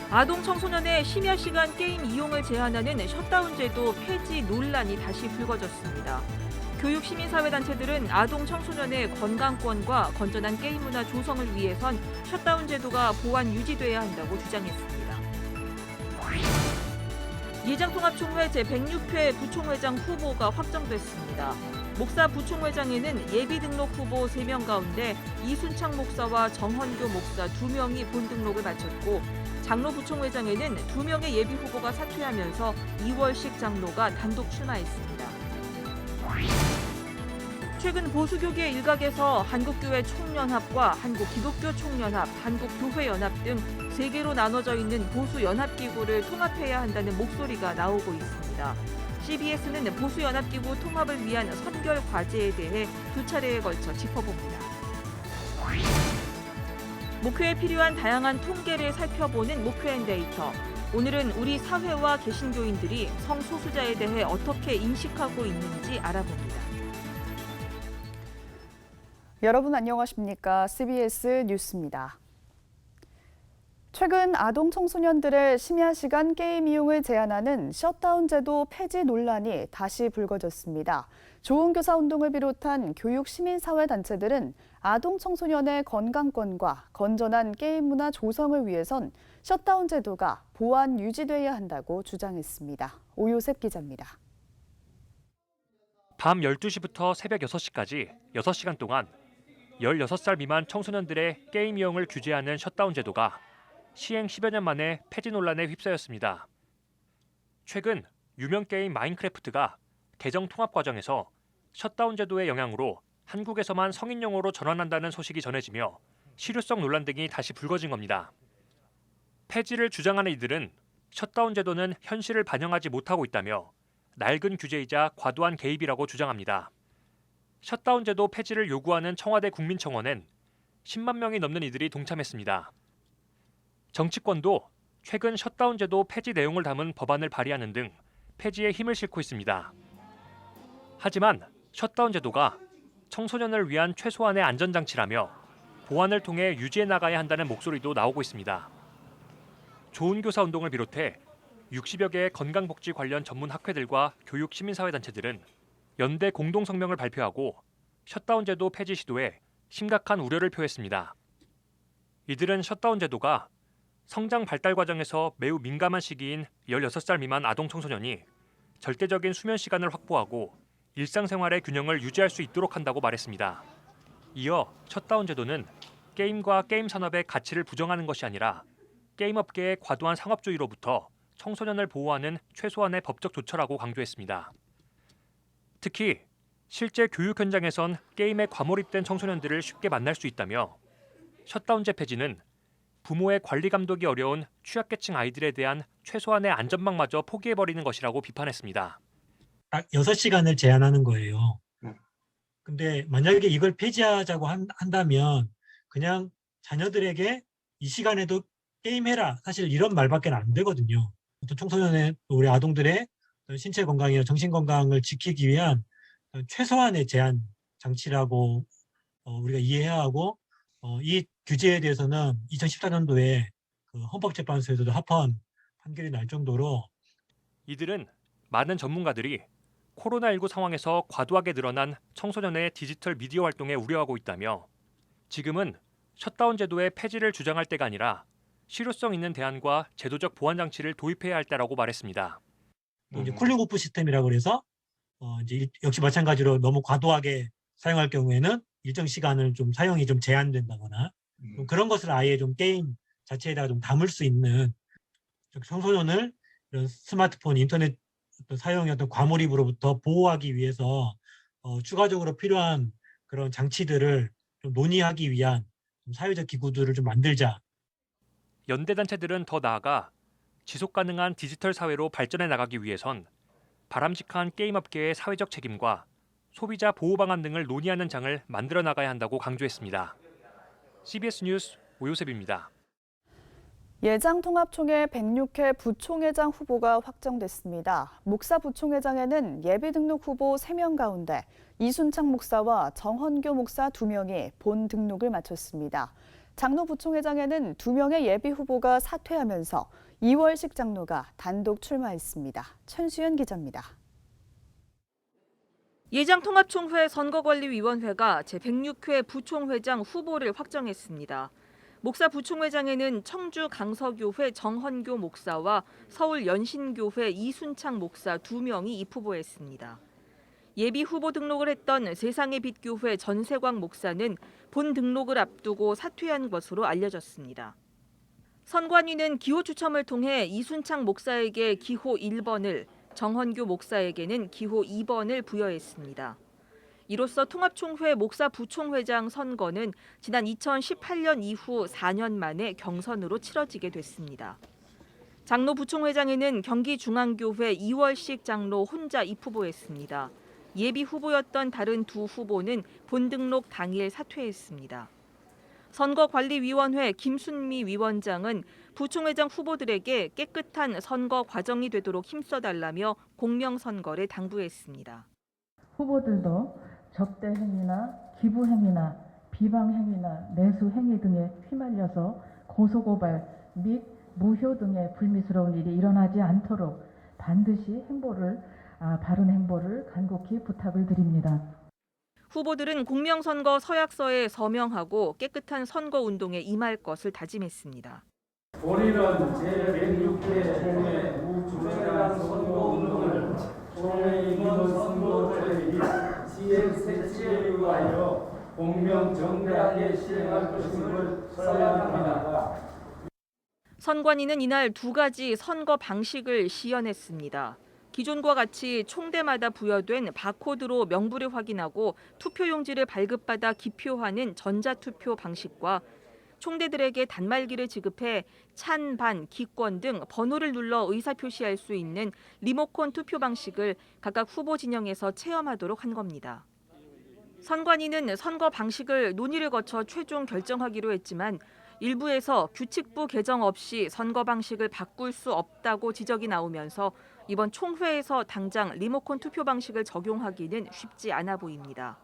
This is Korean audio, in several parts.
아동 청소년의 심야 시간 게임 이용을 제한하는 셧다운 제도 폐지 논란이 다시 불거졌습니다. 교육 시민사회단체들은 아동 청소년의 건강권과 건전한 게임 문화 조성을 위해선 셧다운 제도가 보완 유지돼야 한다고 주장했습니다. 예장통합총회 제106회 부총회장 후보가 확정됐습니다. 목사 부총회장에는 예비 등록 후보 3명 가운데 이순창 목사와 정헌교 목사 2명이 본 등록을 마쳤고, 장로 부총회장에는 2명의 예비 후보가 사퇴하면서 이월식 장로가 단독 출마했습니다. 최근 보수교계 일각에서 한국교회 총연합과 한국기독교 총연합, 한국교회연합 등 3개로 나눠져 있는 보수연합기구를 통합해야 한다는 목소리가 나오고 있습니다. CBS는 보수연합기구 통합을 위한 선결 과제에 대해 2차례에 걸쳐 짚어봅니다. 목회에 필요한 다양한 통계를 살펴보는 목회인 데이터. 오늘은 우리 사회와 개신교인들이 성소수자에 대해 어떻게 인식하고 있는지 알아봅니다. 여러분 안녕하십니까? CBS 뉴스입니다. 최근 아동 청소년들의 심야 시간 게임 이용을 제한하는 셧다운 제도 폐지 논란이 다시 불거졌습니다. 좋은교사 운동을 비롯한 교육 시민사회 단체들은 아동 청소년의 건강권과 건전한 게임 문화 조성을 위해선 셧다운 제도가 보완 유지돼야 한다고 주장했습니다. 오요셉 기자입니다. 밤 12시부터 새벽 6시까지 6시간 동안 16살 미만 청소년들의 게임 이용을 규제하는 셧다운 제도가 시행 10여 년 만에 폐지 논란에 휩싸였습니다. 최근 유명 게임 마인크래프트가 개정 통합 과정에서 셧다운 제도의 영향으로 한국에서만 성인용어로 전환한다는 소식이 전해지며 실효성 논란 등이 다시 불거진 겁니다. 폐지를 주장하는 이들은 셧다운 제도는 현실을 반영하지 못하고 있다며 낡은 규제이자 과도한 개입이라고 주장합니다. 셧다운 제도 폐지를 요구하는 청와대 국민청원엔 10만 명이 넘는 이들이 동참했습니다. 정치권도 최근 셧다운 제도 폐지 내용을 담은 법안을 발의하는 등 폐지에 힘을 싣고 있습니다. 하지만 셧다운 제도가 청소년을 위한 최소한의 안전장치라며 보완을 통해 유지해 나가야 한다는 목소리도 나오고 있습니다. 좋은교사 운동을 비롯해 60여 개의 건강복지 관련 전문 학회들과 교육 시민사회단체들은 연대 공동성명을 발표하고 셧다운 제도 폐지 시도에 심각한 우려를 표했습니다. 이들은 셧다운 제도가 성장 발달 과정에서 매우 민감한 시기인 16살 미만 아동 청소년이 절대적인 수면 시간을 확보하고 일상생활의 균형을 유지할 수 있도록 한다고 말했습니다. 이어 셧다운 제도는 게임과 게임 산업의 가치를 부정하는 것이 아니라 게임 업계의 과도한 상업주의로부터 청소년을 보호하는 최소한의 법적 조처라고 강조했습니다. 특히 실제 교육 현장에선 게임에 과몰입된 청소년들을 쉽게 만날 수 있다며 셧다운제 폐지는 부모의 관리 감독이 어려운 취약계층 아이들에 대한 최소한의 안전망마저 포기해버리는 것이라고 비판했습니다. 딱 6시간을 제한하는 거예요. 근데 만약에 이걸 폐지하자고 한다면 그냥 자녀들에게 이 시간에도 게임해라. 사실 이런 말밖에 안 되거든요. 어떤 청소년의 우리 아동들의 신체 건강이나 정신 건강을 지키기 위한 최소한의 제한 장치라고 우리가 이해해야 하고 이 규제에 대해서는 2014년도에 그 헌법재판소에서도 합헌 판결이 날 정도로 이들은 많은 전문가들이 코로나19 상황에서 과도하게 늘어난 청소년의 디지털 미디어 활동에 우려하고 있다며 지금은 셧다운 제도의 폐지를 주장할 때가 아니라 실효성 있는 대안과 제도적 보완 장치를 도입해야 할 때라고 말했습니다. 이제 쿨링 오프 시스템이라고 해서 이제 역시 마찬가지로 너무 과도하게 사용할 경우에는 일정 시간을 좀 사용이 좀 제한된다거나 좀 그런 것을 아예 좀 게임 자체에다가 좀 담을 수 있는 청소년을 이런 스마트폰, 인터넷 어떤 사용의 어떤 과몰입으로부터 보호하기 위해서 추가적으로 필요한 그런 장치들을 좀 논의하기 위한 좀 사회적 기구들을 좀 만들자. 연대단체들은 더 나아가 지속 가능한 디지털 사회로 발전해 나가기 위해선 바람직한 게임 업계의 사회적 책임과 소비자 보호 방안 등을 논의하는 장을 만들어 나가야 한다고 강조했습니다. CBS 뉴스 오요셉입니다. 예장통합총회 106회 부총회장 후보가 확정됐습니다. 목사 부총회장에는 예비 등록 후보 3명 가운데 이순창 목사와 정헌교 목사 2명이 본 등록을 마쳤습니다. 장로 부총회장에는 2명의 예비 후보가 사퇴하면서 이월식 장로가 단독 출마했습니다. 천수연 기자입니다. 예장통합총회 선거관리위원회가 제106회 부총회장 후보를 확정했습니다. 목사 부총회장에는 청주 강서교회 정헌교 목사와 서울 연신교회 이순창 목사 2명이 입후보했습니다. 예비 후보 등록을 했던 세상의 빛 교회 전세광 목사는 본 등록을 앞두고 사퇴한 것으로 알려졌습니다. 선관위는 기호 추첨을 통해 이순창 목사에게 기호 1번을, 정헌교 목사에게는 기호 2번을 부여했습니다. 이로써 통합총회 목사 부총회장 선거는 지난 2018년 이후 4년 만에 경선으로 치러지게 됐습니다. 장로 부총회장에는 경기중앙교회 이월식 장로 혼자 입후보했습니다. 예비 후보였던 다른 2 후보는 본등록 당일 사퇴했습니다. 선거관리위원회 김순미 위원장은 부총회장 후보들에게 깨끗한 선거 과정이 되도록 힘써달라며 공명선거를 당부했습니다. 후보들도 접대 행위나 기부 행위나 비방 행위나 내수 행위 등에 휘말려서 고소고발 및 무효 등의 불미스러운 일이 일어나지 않도록 반드시 바른 행보를 간곡히 부탁을 드립니다. 후보들은 공명선거 서약서에 서명하고 깨끗한 선거운동에 임할 것을 다짐했습니다. 우리는 제106회 총회 부총회장 선거운동을 총회 임원 선거제의 및 시행 색지에 의하여 공명정대하게 시행할 것임을 서약합니다. 선관위는 이날 2가지 선거 방식을 시연했습니다. 기존과 같이 총대마다 부여된 바코드로 명부를 확인하고 투표용지를 발급받아 기표하는 전자투표 방식과 총대들에게 단말기를 지급해 찬반, 기권 등 번호를 눌러 의사표시할 수 있는 리모컨 투표 방식을 각각 후보 진영에서 체험하도록 한 겁니다. 선관위는 선거 방식을 논의를 거쳐 최종 결정하기로 했지만 일부에서 규칙부 개정 없이 선거 방식을 바꿀 수 없다고 지적이 나오면서 이번 총회에서 당장 리모컨 투표 방식을 적용하기는 쉽지 않아 보입니다.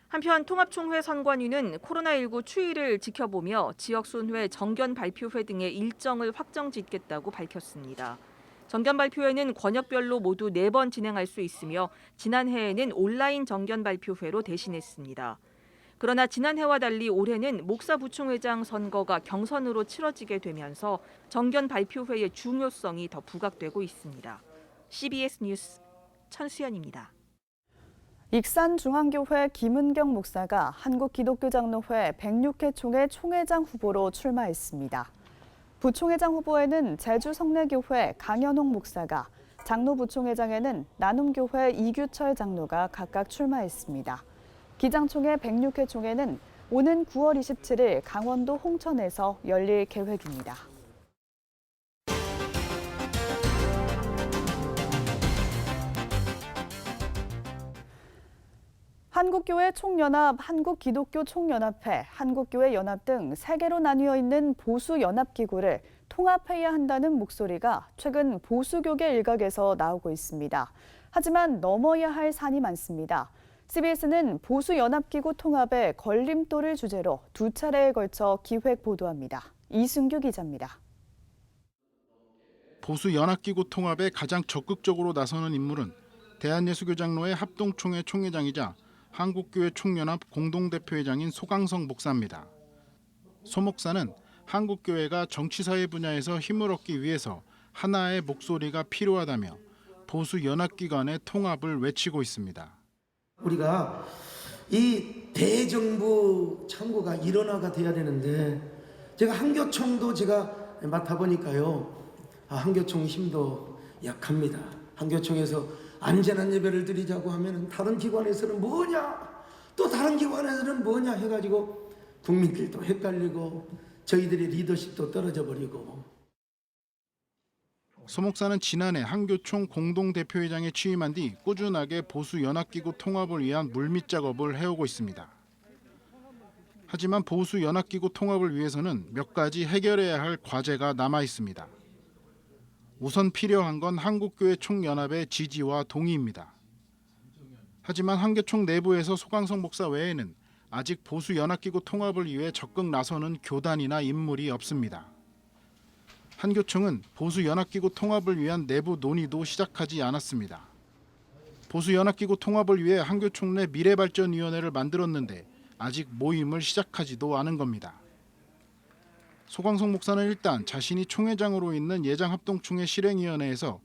한편 통합총회 선관위는 코로나19 추이를 지켜보며 지역순회 정견 발표회 등의 일정을 확정짓겠다고 밝혔습니다. 정견 발표회는 권역별로 모두 4번 진행할 수 있으며 지난해에는 온라인 정견 발표회로 대신했습니다. 그러나 지난해와 달리 올해는 목사 부총회장 선거가 경선으로 치러지게 되면서 정견 발표회의 중요성이 더 부각되고 있습니다. CBS 뉴스 천수연입니다. 익산중앙교회 김은경 목사가 한국기독교장로회 106회 총회 총회장 후보로 출마했습니다. 부총회장 후보에는 제주성례교회 강현홍 목사가, 장로 부총회장에는 나눔교회 이규철 장로가 각각 출마했습니다. 기장총회 106회 총회는 오는 9월 27일 강원도 홍천에서 열릴 계획입니다. 한국교회 총연합, 한국기독교 총연합회, 한국교회 연합 등 3개로 나뉘어 있는 보수연합기구를 통합해야 한다는 목소리가 최근 보수교계 일각에서 나오고 있습니다. 하지만 넘어야 할 산이 많습니다. CBS는 보수연합기구 통합의 걸림돌을 주제로 2차례에 걸쳐 기획 보도합니다. 이승규 기자입니다. 보수연합기구 통합에 가장 적극적으로 나서는 인물은 대한예수교장로회 합동총회 총회장이자 한국교회 총연합 공동대표회장인 소강성 목사입니다. 소 목사는 한국교회가 정치사회 분야에서 힘을 얻기 위해서 하나의 목소리가 필요하다며 보수연합기관의 통합을 외치고 있습니다. 우리가 이 대정부 창구가 일원화가 돼야 되는데 제가 한교총도 제가 맡아보니까요. 한교총 힘도 약합니다. 한교총에서 안전한 예배를 드리자고 하면 다른 기관에서는 뭐냐 또 다른 기관에서는 뭐냐 해가지고 국민들도 헷갈리고 저희들의 리더십도 떨어져 버리고. 소 목사는 지난해 한교총 공동대표회장에 취임한 뒤 꾸준하게 보수연합기구 통합을 위한 물밑 작업을 해오고 있습니다. 하지만 보수연합기구 통합을 위해서는 몇 가지 해결해야 할 과제가 남아 있습니다. 우선 필요한 건 한국교회 총연합의 지지와 동의입니다. 하지만 한교총 내부에서 소강성 목사 외에는 아직 보수 연합기구 통합을 위해 적극 나서는 교단이나 인물이 없습니다. 한교총은 보수 연합기구 통합을 위한 내부 논의도 시작하지 않았습니다. 보수 연합기구 통합을 위해 한교총 내 미래발전위원회를 만들었는데 아직 모임을 시작하지도 않은 겁니다. 소광석 목사는 일단 자신이 총회장으로 있는 예장합동총회 실행위원회에서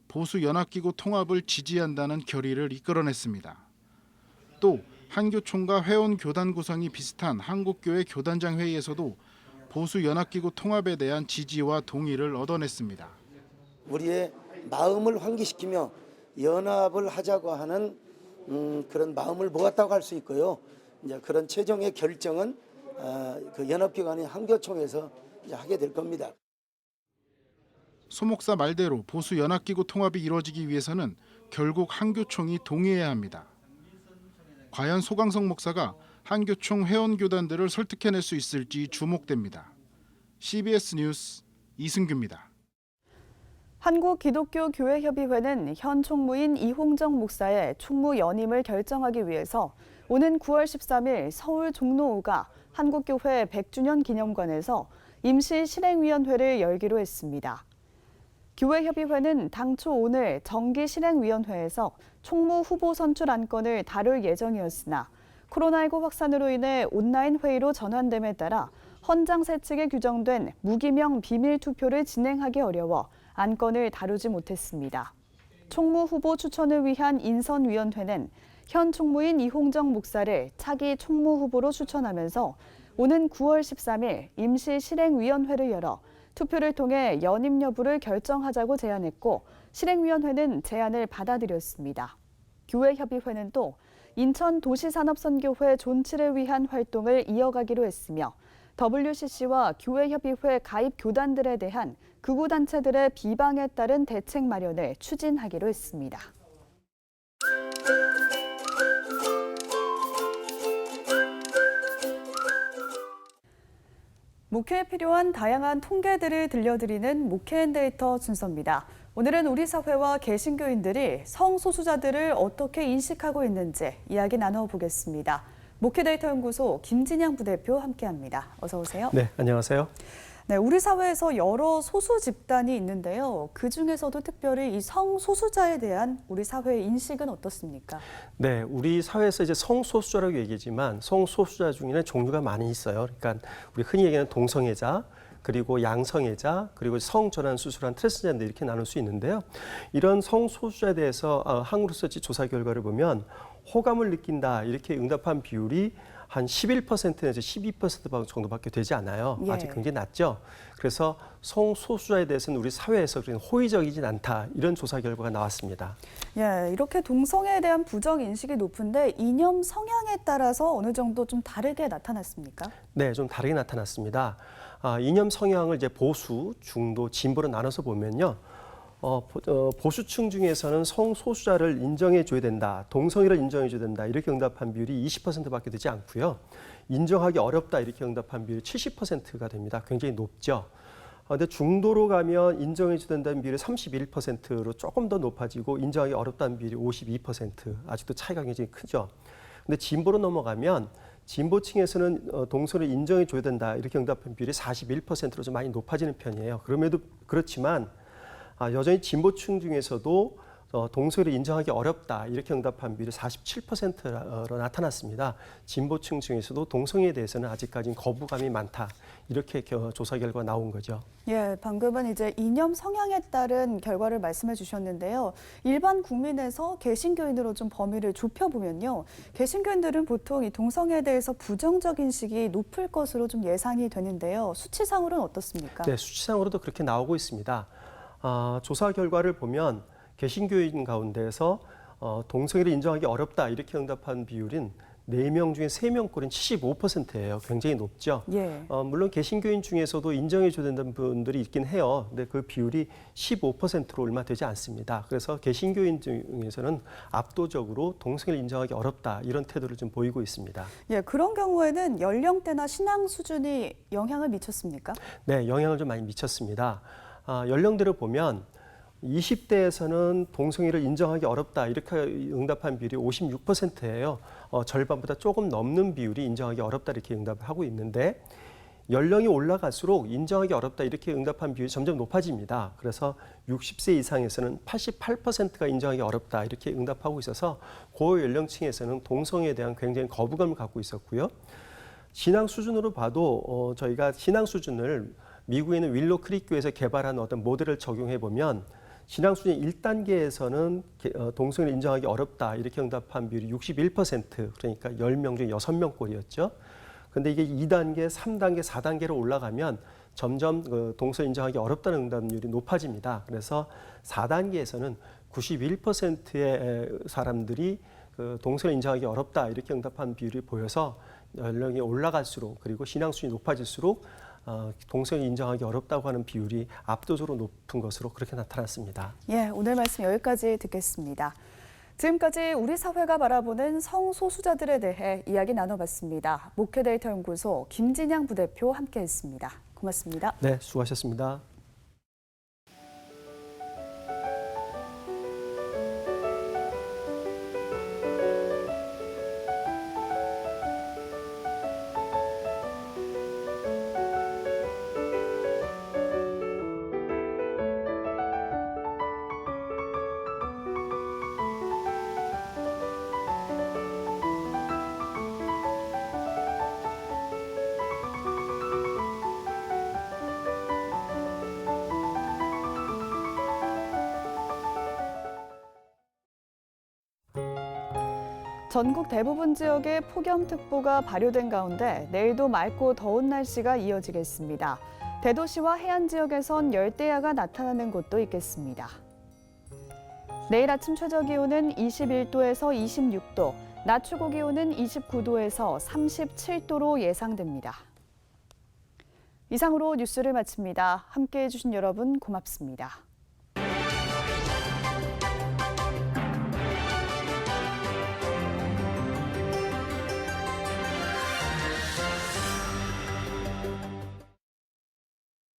보수 연합기구 통합을 지지한다는 결의를 이끌어냈습니다. 또 한교총과 회원 교단 구성이 비슷한 한국교회 교단장 회의에서도 보수 연합기구 통합에 대한 지지와 동의를 얻어냈습니다. 우리의 마음을 환기시키며 연합을 하자고 하는 그런 마음을 모았다고 할 수 있고요. 이제 그런 최종의 결정은 그 연합기관인 한교총에서 이제 하게 될 겁니다. 소 목사 말대로 보수 연합기구 통합이 이루어지기 위해서는 결국 한교총이 동의해야 합니다. 과연 소광석 목사가 한교총 회원교단들을 설득해낼 수 있을지 주목됩니다. CBS 뉴스 이승규입니다. 한국기독교교회협의회는 현 총무인 이홍정 목사의 총무 연임을 결정하기 위해서 오는 9월 13일 서울 종로구가 한국교회 100주년 기념관에서 임시 실행위원회를 열기로 했습니다. 교회협의회는 당초 오늘 정기실행위원회에서 총무 후보 선출 안건을 다룰 예정이었으나 코로나19 확산으로 인해 온라인 회의로 전환됨에 따라 헌장세칙에 규정된 무기명 비밀 투표를 진행하기 어려워 안건을 다루지 못했습니다. 총무 후보 추천을 위한 인선위원회는 현 총무인 이홍정 목사를 차기 총무 후보로 추천하면서 오는 9월 13일 임시 실행위원회를 열어 투표를 통해 연임 여부를 결정하자고 제안했고 실행위원회는 제안을 받아들였습니다. 교회협의회는 또 인천도시산업선교회 존치를 위한 활동을 이어가기로 했으며 WCC와 교회협의회 가입 교단들에 대한 극우 단체들의 비방에 따른 대책 마련을 추진하기로 했습니다. 목회에 필요한 다양한 통계들을 들려드리는 목회앤데이터 순서입니다. 오늘은 우리 사회와 개신교인들이 성소수자들을 어떻게 인식하고 있는지 이야기 나눠보겠습니다. 목회데이터 연구소 김진양 부대표 함께합니다. 어서 오세요. 네, 안녕하세요. 네, 우리 사회에서 여러 소수 집단이 있는데요. 그중에서도 특별히 이 성소수자에 대한 우리 사회의 인식은 어떻습니까? 네, 우리 사회에서 이제 성소수자라고 얘기하지만 성소수자 중에는 종류가 많이 있어요. 그러니까 우리 흔히 얘기하는 동성애자, 그리고 양성애자, 그리고 성전환 수술한 트랜스젠더 이렇게 나눌 수 있는데요. 이런 성소수자에 대해서 한국리서치 조사 결과를 보면 호감을 느낀다 이렇게 응답한 비율이 한 11% 내지 12% 정도밖에 되지 않아요. 예. 아직 굉장히 낮죠. 그래서 성소수자에 대해서는 우리 사회에서 호의적이진 않다 이런 조사 결과가 나왔습니다. 예, 이렇게 동성애에 대한 부정 인식이 높은데 이념 성향에 따라서 어느 정도 좀 다르게 나타났습니까? 네, 좀 다르게 나타났습니다. 이념 성향을 이제 보수, 중도, 진보로 나눠서 보면요. 보수층 중에서는 성소수자를 인정해줘야 된다, 동성애를 인정해줘야 된다 이렇게 응답한 비율이 20%밖에 되지 않고요. 인정하기 어렵다 이렇게 응답한 비율이 70%가 됩니다. 굉장히 높죠. 그런데 중도로 가면 인정해줘야 된다는 비율이 31%로 조금 더 높아지고 인정하기 어렵다는 비율이 52%, 아직도 차이가 굉장히 크죠. 근데 진보로 넘어가면 진보층에서는 동성애를 인정해줘야 된다 이렇게 응답한 비율이 41%로 좀 많이 높아지는 편이에요. 그럼에도 그렇지만 여전히 진보층 중에서도 동성애를 인정하기 어렵다 이렇게 응답한 비율이 47%로 나타났습니다. 진보층 중에서도 동성애에 대해서는 아직까지는 거부감이 많다 이렇게 조사 결과가 나온 거죠. 예, 방금은 이제 이념 성향에 따른 결과를 말씀해 주셨는데요. 일반 국민에서 개신교인으로 좀 범위를 좁혀보면요. 개신교인들은 보통 이 동성애에 대해서 부정적 인식이 높을 것으로 좀 예상이 되는데요. 수치상으로는 어떻습니까? 네, 수치상으로도 그렇게 나오고 있습니다. 조사 결과를 보면 개신교인 가운데서 동성애를 인정하기 어렵다 이렇게 응답한 비율은 4명 중에 3명꼴인 75%예요. 굉장히 높죠. 예. 물론 개신교인 중에서도 인정해줘야 된다는 분들이 있긴 해요. 근데 그 비율이 15%로 얼마 되지 않습니다. 그래서 개신교인 중에서는 압도적으로 동성애를 인정하기 어렵다 이런 태도를 좀 보이고 있습니다. 예, 그런 경우에는 연령대나 신앙 수준이 영향을 미쳤습니까? 네, 영향을 좀 많이 미쳤습니다. 연령대를 보면 20대에서는 동성애를 인정하기 어렵다 이렇게 응답한 비율이 56%예요. 절반보다 조금 넘는 비율이 인정하기 어렵다 이렇게 응답을 하고 있는데 연령이 올라갈수록 인정하기 어렵다 이렇게 응답한 비율이 점점 높아집니다. 그래서 60세 이상에서는 88%가 인정하기 어렵다 이렇게 응답하고 있어서 고연령층에서는 동성애에 대한 굉장히 거부감을 갖고 있었고요. 신앙 수준으로 봐도 저희가 신앙 수준을 미국에 있는 윌로 크릭 교회에서 개발한 어떤 모델을 적용해 보면 신앙 수준 1단계에서는 동성애를 인정하기 어렵다 이렇게 응답한 비율이 61%, 그러니까 10명 중 6명 꼴이었죠. 근데 이게 2단계, 3단계, 4단계로 올라가면 점점 동성애 인정하기 어렵다는 응답률이 높아집니다. 그래서 4단계에서는 91%의 사람들이 동성애 인정하기 어렵다 이렇게 응답한 비율이 보여서 연령이 올라갈수록 그리고 신앙 수준이 높아질수록 동성애 인정하기 어렵다고 하는 비율이 압도적으로 높은 것으로 그렇게 나타났습니다. 예, 오늘 말씀 여기까지 듣겠습니다. 지금까지 우리 사회가 바라보는 성소수자들에 대해 이야기 나눠봤습니다. 목회데이터 연구소 김진양 부대표 함께했습니다. 고맙습니다. 네, 수고하셨습니다. 전국 대부분 지역에 폭염특보가 발효된 가운데 내일도 맑고 더운 날씨가 이어지겠습니다. 대도시와 해안 지역에선 열대야가 나타나는 곳도 있겠습니다. 내일 아침 최저 기온은 21도에서 26도, 낮 최고 기온은 29도에서 37도로 예상됩니다. 이상으로 뉴스를 마칩니다. 함께해 주신 여러분 고맙습니다.